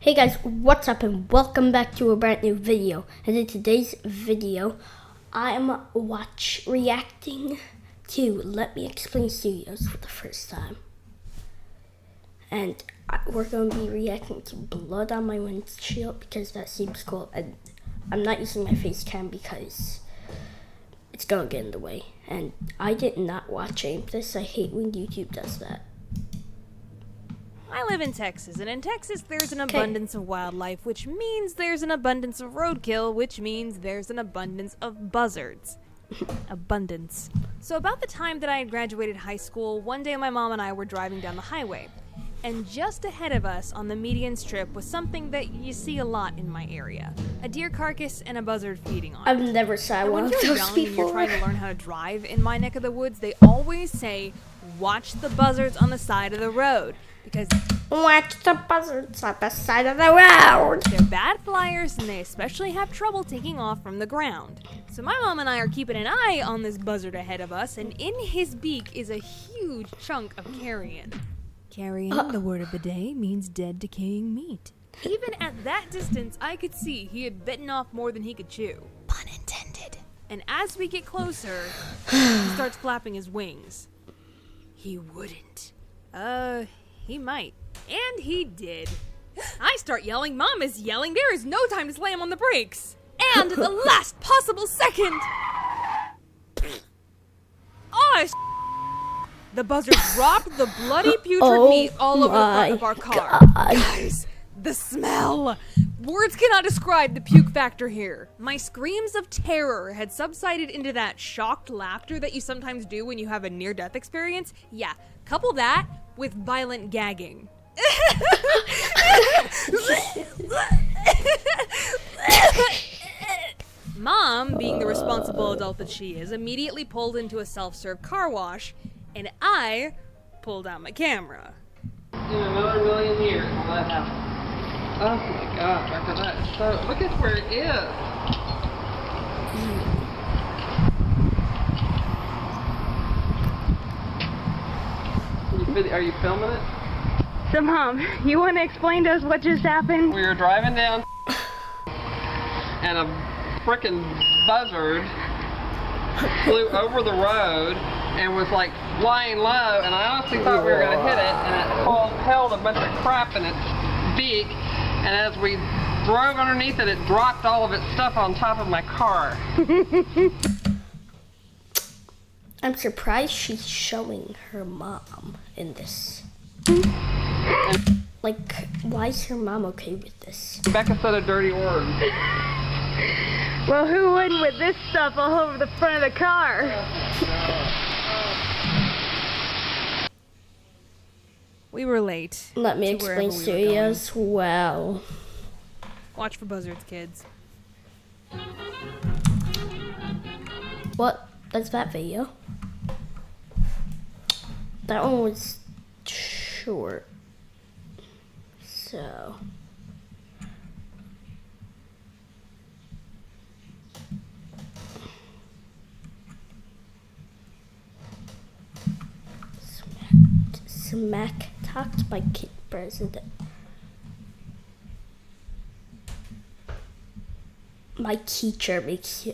Hey guys, what's up and welcome back to a brand new video. And in today's video, I'm reacting to Let Me Explain Studios for the first time. And we're going to be reacting to Blood on My Windshield because that seems cool. And I'm not using my face cam because it's going to get in the way. And I did not watch any of this. I hate when YouTube does that. I live in Texas, and in Texas there's an abundance of wildlife, which means there's an abundance of roadkill, which means there's an abundance of buzzards. Abundance. So about the time that I had graduated high school, one day my mom and I were driving down the highway, and just ahead of us on the median strip was something that you see a lot in my area. A deer carcass and a buzzard feeding on it. I've never saw one of those before. When you're trying to learn how to drive in my neck of the woods, they always say, watch the buzzards on the side of the road. Because watch the buzzards on the side of the road. They're bad flyers and they especially have trouble taking off from the ground. So my mom and I are keeping an eye on this buzzard ahead of us, and in his beak is a huge chunk of carrion. Carrion, the word of the day, means dead decaying meat. Even at that distance, I could see he had bitten off more than he could chew. Pun intended. And as we get closer, he starts flapping his wings. He wouldn't. He might. And he did. I start yelling, Mom is yelling, there is no time to slam on the brakes. And the last possible second. The buzzard dropped the bloody putrid meat all over the front of our car. Guys, the smell. Words cannot describe the puke factor here. My screams of terror had subsided into that shocked laughter that you sometimes do when you have a near-death experience. Yeah, couple that with violent gagging. Mom, being the responsible adult that she is, immediately pulled into a self-serve car wash, and I pulled out my camera. In another million years will that happen. Oh my gosh, after that. So, look at where it is. Are you filming it? So Mom, you want to explain to us what just happened? We were driving down and a frickin' buzzard flew over the road and was like flying low, and I honestly thought we were going to hit it, and it held a bunch of crap in its beak, and as we drove underneath it, it dropped all of its stuff on top of my car. I'm surprised she's showing her mom in this. Like, why is her mom okay with this? Becca said a dirty word. Well, who wouldn't with this stuff all over the front of the car? We were late. Let Me Explain Studios. Wow. Watch for buzzards, kids. What? That's that video. That one was short. So. Smack talked by Kid President. My teacher makes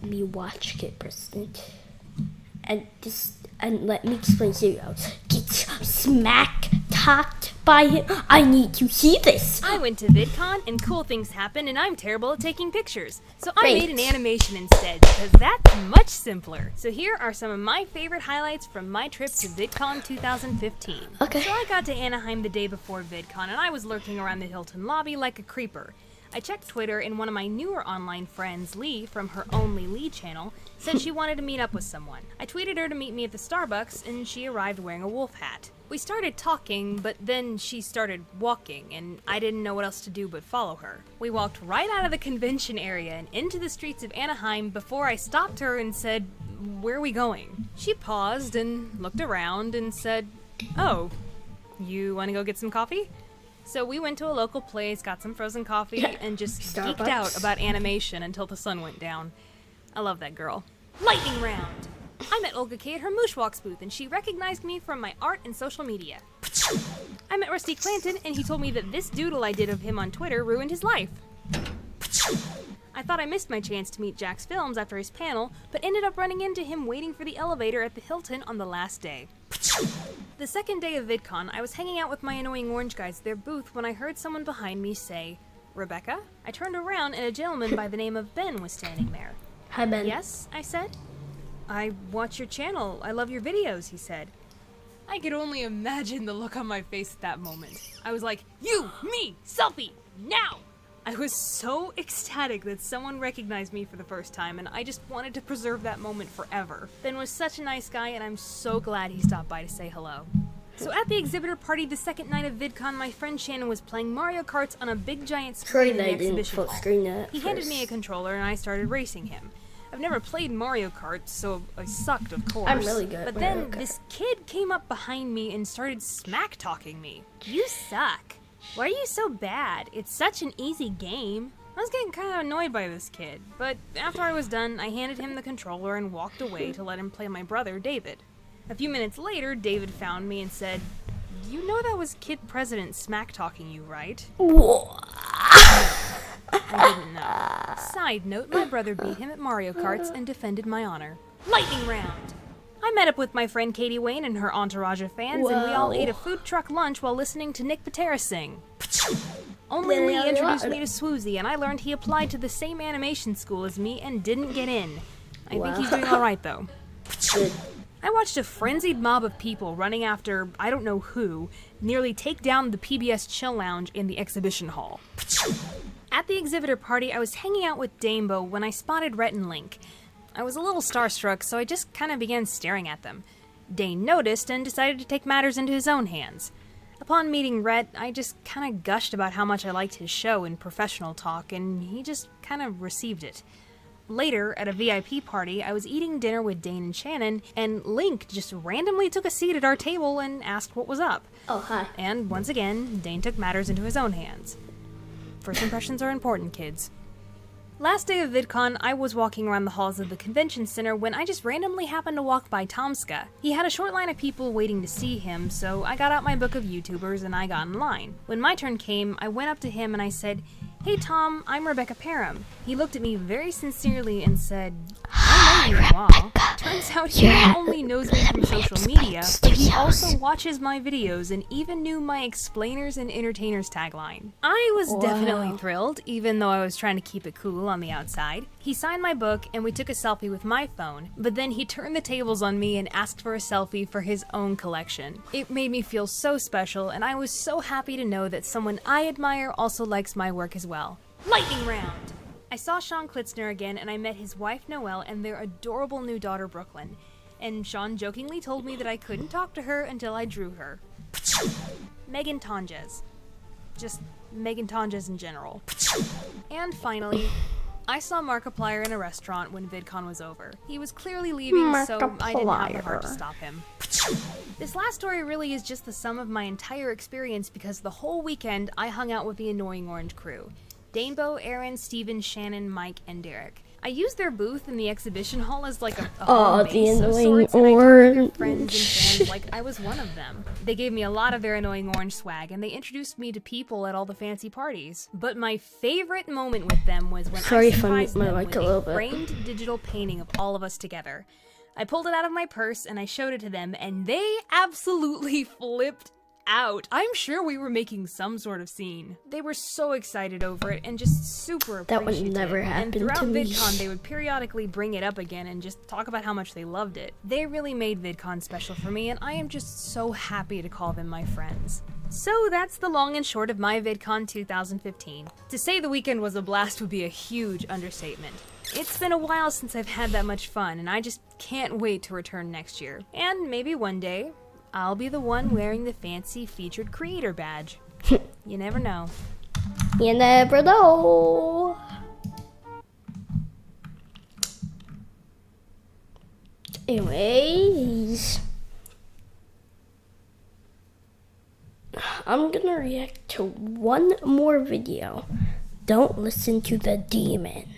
me watch Kid President. And Let Me Explain Studios. Get smack talked by him. I need to see this. I went to VidCon and cool things happen, and I'm terrible at taking pictures. So I Great. made an animation instead because that's much simpler. So here are some of my favorite highlights from my trip to VidCon 2015. Okay. So I got to Anaheim the day before VidCon, and I was lurking around the Hilton lobby like a creeper. I checked Twitter, and one of my newer online friends, Lee, from her Only Lee channel, said she wanted to meet up with someone. I tweeted her to meet me at the Starbucks, and she arrived wearing a wolf hat. We started talking, but then she started walking, and I didn't know what else to do but follow her. We walked right out of the convention area and into the streets of Anaheim before I stopped her and said, "Where are we going?" She paused and looked around and said, "Oh, you want to go get some coffee?" So we went to a local place, got some frozen coffee, and just geeked out about animation until the sun went down. I love that girl. Lightning round! I met Olga K at her Mooshwalks booth, and she recognized me from my art and social media. I met Rusty Clanton, and he told me that this doodle I did of him on Twitter ruined his life. I thought I missed my chance to meet Jax Films after his panel, but ended up running into him waiting for the elevator at the Hilton on the last day. The second day of VidCon, I was hanging out with my Annoying Orange guys at their booth when I heard someone behind me say, "Rebecca?" I turned around and a gentleman by the name of Ben was standing there. Hi, Ben. "Yes," I said. "I watch your channel. I love your videos," he said. I could only imagine the look on my face at that moment. I was like, "You, me, selfie, now!" I was so ecstatic that someone recognized me for the first time, and I just wanted to preserve that moment forever. Ben was such a nice guy, and I'm so glad he stopped by to say hello. So at the exhibitor party the second night of VidCon, my friend Shannon was playing Mario Karts on a big giant Sorry screen in that the I didn't exhibition full hall. screen that He handed first. me a controller, and I started racing him. I've never played Mario Kart, so I sucked, of course. I'm really good But at then Mario Kart. this kid came up behind me and started smack-talking me. "You suck. Why are you so bad? It's such an easy game." I was getting kind of annoyed by this kid, but after I was done, I handed him the controller and walked away to let him play my brother, David. A few minutes later, David found me and said, "You know that was Kid President smack-talking you, right?" I didn't know. Side note, my brother beat him at Mario Karts and defended my honor. Lightning round! I met up with my friend Katie Wayne and her entourage of fans, and we all Whoa. ate a food truck lunch while listening to Nick Patera sing. Only Yeah, Lee yeah, introduced yeah. me to Swoozy, and I learned he applied to the same animation school as me and didn't get in. I think he's doing alright, though. Good. I watched a frenzied mob of people running after I don't know who nearly take down the PBS Chill Lounge in the exhibition hall. At the exhibitor party, I was hanging out with Damebo when I spotted Rhett and Link. I was a little starstruck, so I just kind of began staring at them. Dane noticed and decided to take matters into his own hands. Upon meeting Rhett, I just kind of gushed about how much I liked his show and professional talk, and he just kind of received it. Later, at a VIP party, I was eating dinner with Dane and Shannon, and Link just randomly took a seat at our table and asked what was up. Oh, hi. And once again, Dane took matters into his own hands. First impressions are important, kids. Last day of VidCon, I was walking around the halls of the convention center when I just randomly happened to walk by Tomska. He had a short line of people waiting to see him, so I got out my book of YouTubers and I got in line. When my turn came, I went up to him and I said, "Hey Tom, I'm Rebecca Parham." He looked at me very sincerely and said, "I know you all." Turns out he not only knows me from social media, but he also watches my videos and even knew my explainers and entertainers tagline. I was definitely thrilled, even though I was trying to keep it cool on the outside. He signed my book and we took a selfie with my phone, but then he turned the tables on me and asked for a selfie for his own collection. It made me feel so special, and I was so happy to know that someone I admire also likes my work as well. Lightning round! I saw Sean Klitzner again, and I met his wife Noelle and their adorable new daughter Brooklyn. And Sean jokingly told me that I couldn't talk to her until I drew her. Megan Tonjes. Just Megan Tonjes in general. And finally, I saw Markiplier in a restaurant when VidCon was over. He was clearly leaving, so I didn't have the heart to stop him. This last story really is just the sum of my entire experience because the whole weekend I hung out with the Annoying Orange crew. Danebo, Aaron, Steven, Shannon, Mike, and Derek. I used their booth in the exhibition hall as like a home the base of Annoying sorts, and I talked to their friends and Orange. fans like I was one of them. They gave me a lot of their Annoying Orange swag, and they introduced me to people at all the fancy parties. But my favorite moment with them was when Sorry I if I surprised mute my them mic with a little bit. framed digital painting of all of us together. I pulled it out of my purse and I showed it to them, and they absolutely flipped out. I'm sure we were making some sort of scene. They were so excited over it and just super That would appreciative. never And happen throughout to me. VidCon, they would periodically bring it up again and just talk about how much they loved it. They really made VidCon special for me, and I am just so happy to call them my friends. So that's the long and short of my VidCon 2015. To say the weekend was a blast would be a huge understatement. It's been a while since I've had that much fun, and I just can't wait to return next year. And maybe one day, I'll be the one wearing the fancy featured creator badge. You never know. You never know. Anyways, I'm gonna react to one more video. Don't listen to the demon.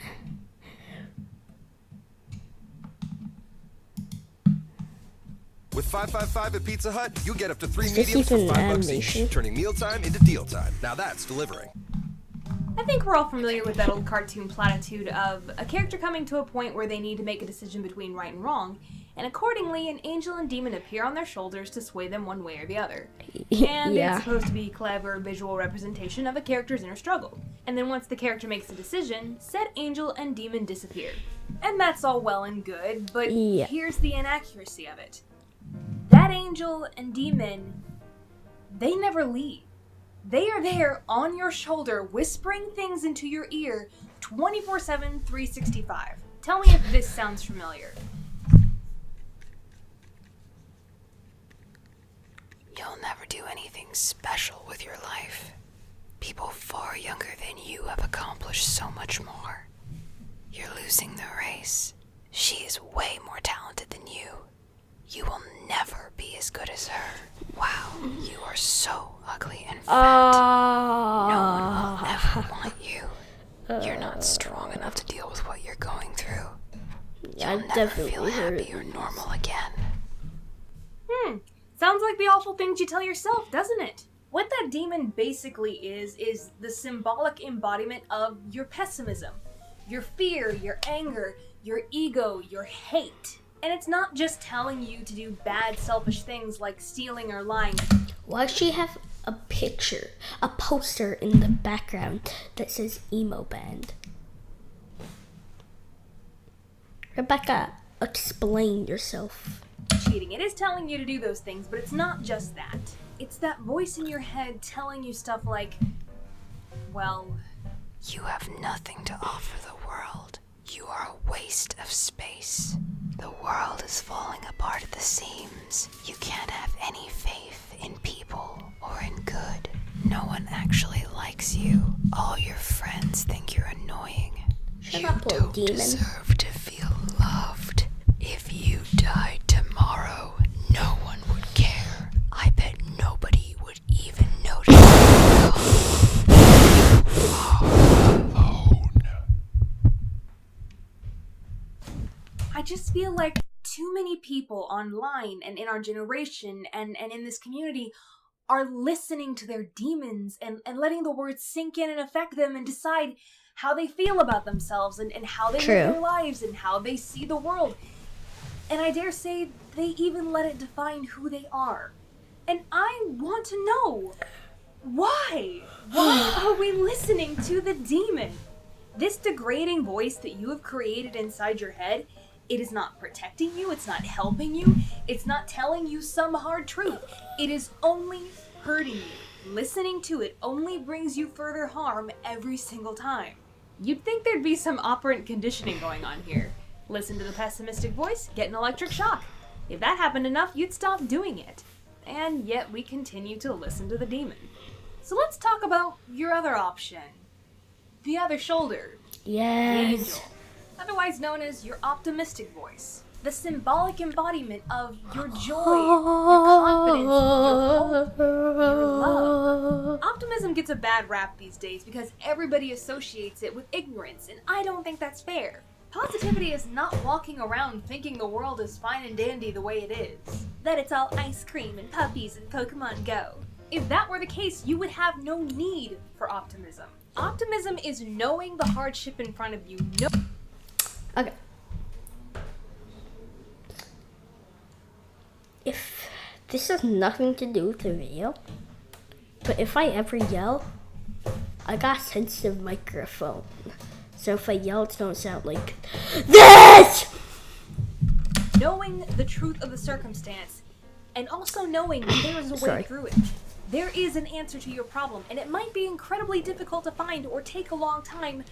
With 555 at Pizza Hut, you get up to 3 Is this mediums for even $5 animation? each, turning mealtime into deal time. Now that's delivering. I think we're all familiar with that old cartoon platitude of a character coming to a point where they need to make a decision between right and wrong, and accordingly, an angel and demon appear on their shoulders to sway them one way or the other. And Yeah. it's supposed to be a clever visual representation of a character's inner struggle. And then once the character makes a decision, said angel and demon disappear. And that's all well and good, but Yeah. here's the inaccuracy of it. That angel and demon, they never leave. They are there on your shoulder, whispering things into your ear 24/7, 365. Tell me if this sounds familiar. You'll never do anything special with your life. People far younger than you have accomplished so much more. You're losing the race. She is way more talented than you. You will never be as good as her. Wow, you are so ugly and fat. No one will ever want you. You're not strong enough to deal with what you're going through. You'll I've never definitely feel heard happy or normal again. Sounds like the awful things you tell yourself, doesn't it? What that demon basically is the symbolic embodiment of your pessimism, your fear, your anger, your ego, your hate. And it's not just telling you to do bad, selfish things like stealing or lying. Why does she have a picture, a poster in the background that says emo band? Rebecca, explain yourself. Cheating. It is telling you to do those things, but it's not just that. It's that voice in your head telling you stuff like, well, You have nothing to offer the world. You are a waste of space. The world is falling apart at the seams. You can't have any faith in people or in good. No one actually likes you. All your friends think you're annoying. Shut You up, little don't demon. deserve to feel loved. If you died tomorrow, no one would care. I bet nobody would even notice. I just feel like too many people online and in our generation and in this community are listening to their demons and letting the words sink in and affect them and decide how they feel about themselves and how they True. live their lives and how they see the world. And I dare say they even let it define who they are. And I want to know, why? Why are we listening to the demon? This degrading voice that you have created inside your head, it is not protecting you, it's not helping you, it's not telling you some hard truth. It is only hurting you. Listening to it only brings you further harm every single time. You'd think there'd be some operant conditioning going on here. Listen to the pessimistic voice, get an electric shock. If that happened enough, you'd stop doing it. And yet we continue to listen to the demon. So let's talk about your other option. The other shoulder. The Yes. angel. Otherwise known as your optimistic voice. The symbolic embodiment of your joy, your confidence, your hope, your love. Optimism gets a bad rap these days because everybody associates it with ignorance, and I don't think that's fair. Positivity is not walking around thinking the world is fine and dandy the way it is. That it's all ice cream and puppies and Pokemon Go. If that were the case, you would have no need for optimism. Optimism is knowing the hardship in front of you. Okay. If this has nothing to do with the video, but if I ever yell, I got a sensitive microphone. So if I yell, it's gonna sound like this! Knowing the truth of the circumstance, and also knowing that there is a way Sorry. through it. There is an answer to your problem, and it might be incredibly difficult to find or take a long time,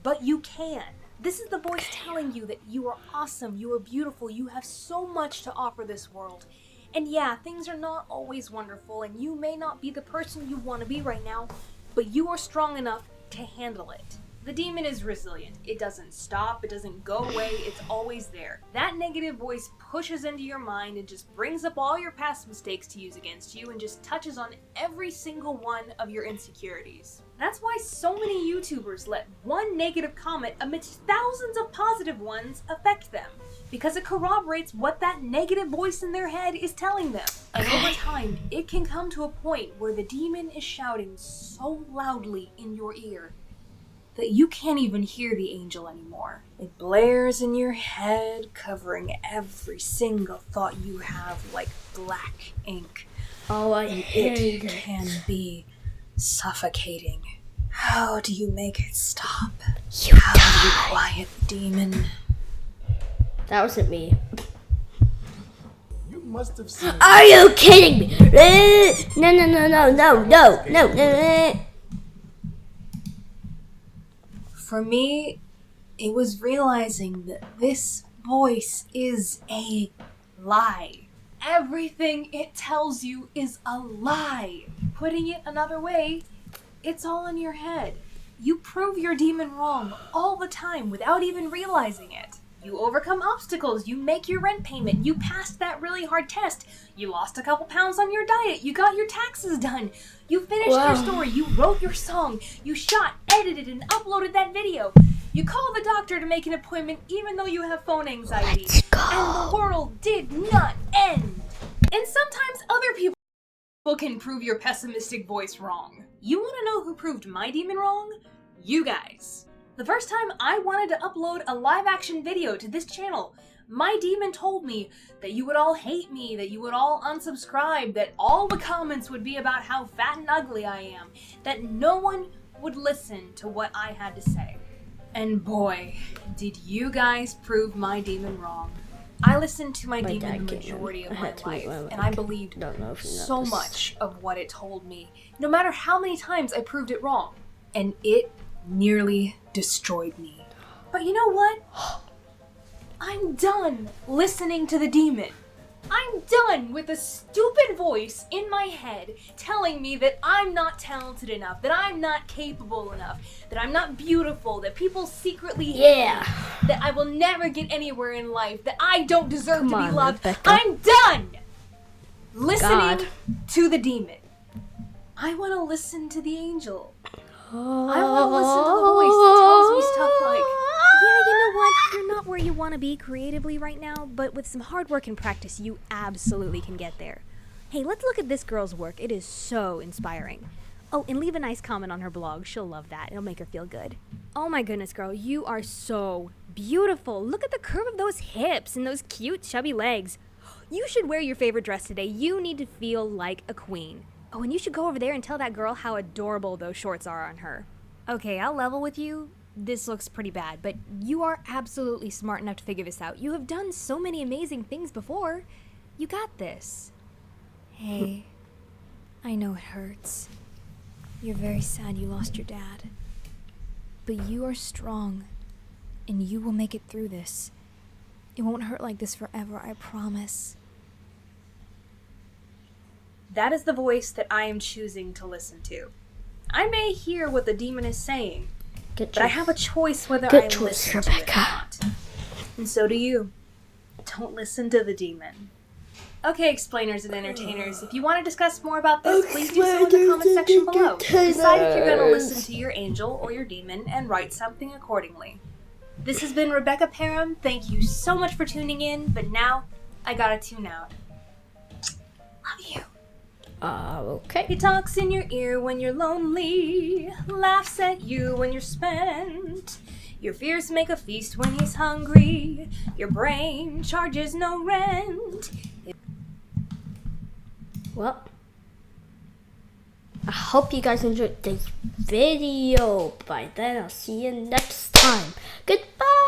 but you can. This is the voice telling you that you are awesome, you are beautiful, you have so much to offer this world. And yeah, things are not always wonderful, and you may not be the person you want to be right now, but you are strong enough to handle it. The demon is resilient. It doesn't stop, it doesn't go away, it's always there. That negative voice pushes into your mind and just brings up all your past mistakes to use against you and just touches on every single one of your insecurities. That's why so many YouTubers let one negative comment amidst thousands of positive ones affect them, because it corroborates what that negative voice in their head is telling them. And over time, it can come to a point where the demon is shouting so loudly in your ear that you can't even hear the angel anymore. It blares in your head, covering every single thought you have like black ink. Oh, I hate It it. can be suffocating. How do you make it stop? How do you quiet the demon? That wasn't me. You must have seen. Are you kidding me? No. For me, it was realizing that this voice is a lie. Everything it tells you is a lie. Putting it another way, it's all in your head. You prove your demon wrong all the time without even realizing it. You overcome obstacles, you make your rent payment, you passed that really hard test, you lost a couple pounds on your diet, you got your taxes done, you finished your story, you wrote your song, you shot, edited, and uploaded that video. You called the doctor to make an appointment even though you have phone anxiety. And the world did not end. And sometimes other people can prove your pessimistic voice wrong. You want to know who proved my demon wrong? You guys. The first time I wanted to upload a live action video to this channel, my demon told me that you would all hate me, that you would all unsubscribe, that all the comments would be about how fat and ugly I am, that no one would listen to what I had to say. And boy, did you guys prove my demon wrong. I listened to my demon the majority of my life, and I believed so much of what it told me, no matter how many times I proved it wrong. And it nearly destroyed me. But you know what? I'm done listening to the demon. I'm done with the stupid voice in my head telling me that I'm not talented enough, that I'm not capable enough, that I'm not beautiful, that people secretly hate me, that I will never get anywhere in life, that I don't deserve to be loved. Rebecca. I'm done listening to the demon. I want to listen to the angel. I want to listen to the voice that tells me stuff like, Yeah, you know what? You're not where you want to be creatively right now, but with some hard work and practice, you absolutely can get there. Hey, let's look at this girl's work. It is so inspiring. Oh, and leave a nice comment on her blog. She'll love that. It'll make her feel good. Oh my goodness, girl, you are so beautiful. Look at the curve of those hips and those cute, chubby legs. You should wear your favorite dress today. You need to feel like a queen. Oh, and you should go over there and tell that girl how adorable those shorts are on her. Okay, I'll level with you. This looks pretty bad, but you are absolutely smart enough to figure this out. You have done so many amazing things before. You got this. Hey, I know it hurts. You're very sad you lost your dad. But you are strong, and you will make it through this. It won't hurt like this forever, I promise. that is the voice that I am choosing to listen to. I may hear what the demon is saying, but I have a choice whether I listen to it or not. And so do you. Don't listen to the demon. Okay, explainers and entertainers, if you want to discuss more about this, please do so in the comment section below. Decide if you're going to listen to your angel or your demon and write something accordingly. This has been Rebecca Parham. Thank you so much for tuning in, but now I gotta tune out. Love you. Okay. He talks in your ear when you're lonely, laughs at you when you're spent. Your fears make a feast when he's hungry. Your brain charges no rent. Well, I hope you guys enjoyed this video. By then, I'll see you next time. Goodbye.